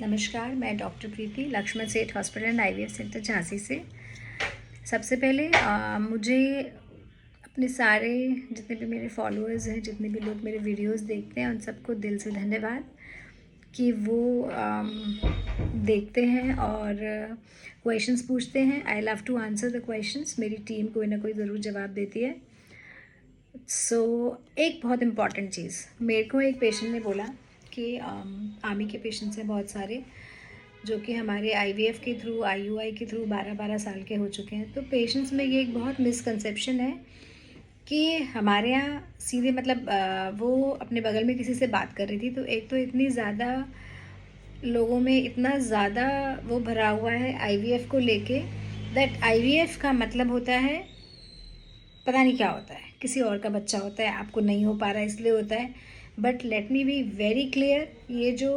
नमस्कार, मैं डॉक्टर प्रीति लक्ष्मण सेठ hospital and IVF centre Jhansi से। सबसे पहले मुझे अपने सारे जितने भी मेरे फॉलोअर्स हैं, जितने भी लोग मेरे वीडियोस देखते हैं, उन सबको दिल से धन्यवाद कि वो देखते हैं और क्वेश्चंस पूछते हैं। I love to answer the questions. मेरी टीम कोई ना कोई ज़रूर जवाब देती है। एक बहुत इम्पॉर्टेंट चीज़, मेरे को एक पेशेंट ने बोला कि आमी के पेशेंट्स हैं बहुत सारे जो कि हमारे आईवीएफ के थ्रू, आईयूआई के थ्रू 12-12 साल के हो चुके हैं। तो पेशेंट्स में ये एक बहुत मिसकंसेप्शन है कि हमारे यहाँ सीधे वो अपने बगल में किसी से बात कर रही थी, तो एक तो इतनी ज़्यादा लोगों में इतना ज़्यादा वो भरा हुआ है आईवीएफ को लेके, दैट आईवीएफ का मतलब होता है पता नहीं क्या होता है, किसी और का बच्चा होता है, आपको नहीं हो पा रहा है इसलिए होता है। But let me be very clear, ये जो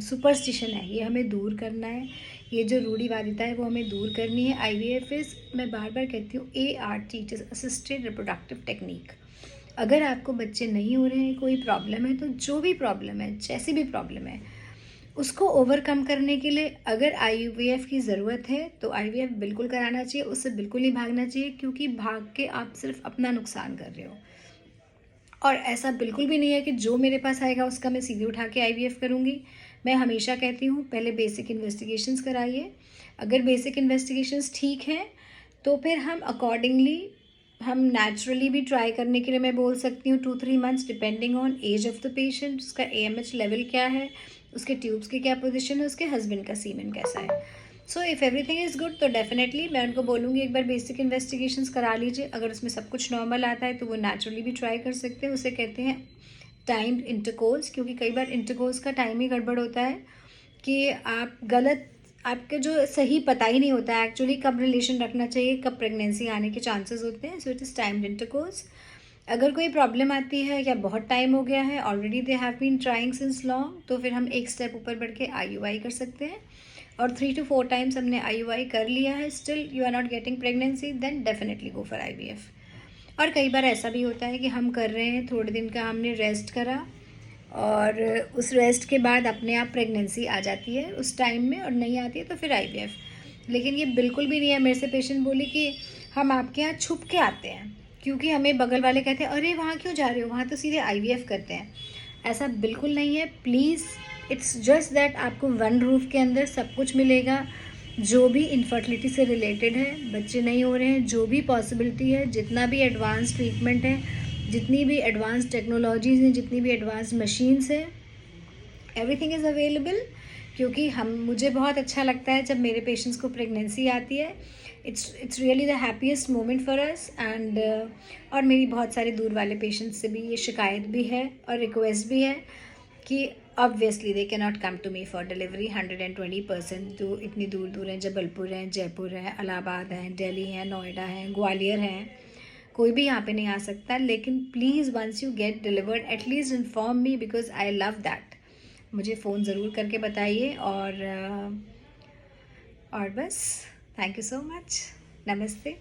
सुपरस्टिशन है ये हमें दूर करना है। ये जो रूढ़िवादिता है वो हमें दूर करनी है। आईवीएफ इज़, मैं बार बार कहती हूँ, ART, it is assisted reproductive technique. अगर आपको बच्चे नहीं हो रहे हैं, कोई प्रॉब्लम है, तो जो भी प्रॉब्लम है, जैसी भी प्रॉब्लम है, उसको ओवरकम करने के लिए अगर आईवीएफ की ज़रूरत है तो आईवीएफ बिल्कुल कराना चाहिए। उससे बिल्कुल नहीं भागना चाहिए, क्योंकि भाग के आप सिर्फ अपना नुकसान कर रहे हो। और ऐसा बिल्कुल भी नहीं है कि जो मेरे पास आएगा उसका मैं सीधे उठा के आईवीएफ करूँगी। मैं हमेशा कहती हूँ पहले बेसिक इन्वेस्टिगेशंस कराइए। अगर बेसिक इन्वेस्टिगेशंस ठीक हैं तो फिर हम अकॉर्डिंगली, हम नेचुरली भी ट्राई करने के लिए मैं बोल सकती हूँ 2-3 months, depending on age of the patient, उसका AMH लेवल क्या है, उसके ट्यूब्स की क्या पोजीशन है, उसके हस्बैंड का सीमेन कैसा है। So if everything is good तो डेफिनेटली मैं उनको बोलूँगी एक बार बेसिक इन्वेस्टिगेशंस करा लीजिए। अगर उसमें सब कुछ नॉर्मल आता है तो वो नेचुरली भी ट्राई कर सकते हैं। उसे कहते हैं टाइम्ड इंटरकोर्स, क्योंकि कई बार इंटरकोर्स का टाइम ही गड़बड़ होता है कि आप गलत, आपके जो सही पता ही नहीं होता है एक्चुअली कब रिलेशन रखना चाहिए, कब प्रेगनेंसी आने के चांसेस होते हैं। So it is timed intercourse. अगर कोई प्रॉब्लम आती है या बहुत टाइम हो गया है, already they have been trying since long, तो फिर हम एक स्टेप ऊपर बढ़ के आईयूआई कर सकते हैं। और 3 to 4 टाइम्स हमने आईयूआई कर लिया है, still you are not getting pregnancy, then definitely go for IVF. और कई बार ऐसा भी होता है कि हम कर रहे हैं, थोड़े दिन का हमने रेस्ट करा और उस रेस्ट के बाद अपने आप प्रेगनेंसी आ जाती है उस टाइम में, और नहीं आती है तो फिर आईवीएफ। लेकिन ये बिल्कुल भी नहीं है। मेरे से पेशेंट बोली कि हम आपके यहाँ छुप के आते हैं, क्योंकि हमें बगल वाले कहते हैं अरे वहाँ क्यों जा रहे हो, वहाँ तो सीधे आईवीएफ करते हैं। ऐसा बिल्कुल नहीं है, प्लीज़। इट्स जस्ट दैट आपको वन रूफ के अंदर सब कुछ मिलेगा जो भी इनफर्टिलिटी से रिलेटेड है, बच्चे नहीं हो रहे हैं, जो भी पॉसिबिलिटी है, जितना भी एडवांस ट्रीटमेंट है, जितनी भी एडवांस टेक्नोलॉजीज़ हैं, जितनी भी एडवांस मशीन्स हैं, एवरीथिंग इज़ अवेलेबल। क्योंकि मुझे बहुत अच्छा लगता है जब मेरे पेशेंट्स को प्रेगनेंसी आती है। It's really the happiest moment for us. And और मेरी बहुत सारे दूर वाले पेशेंट्स से भी ये शिकायत भी है और रिक्वेस्ट भी है कि obviously they can not come to me for delivery 120%। जो इतनी दूर दूर हैं, जबलपुर हैं, जयपुर है, इलाहाबाद हैं, दिल्ली हैं, नोएडा हैं, ग्वालियर हैं, कोई भी यहाँ पे नहीं आ सकता। लेकिन please once you get delivered at least inform me, because I love that. मुझे फ़ोन ज़रूर करके बताइए। और बस, थैंक यू सो मच। नमस्ते।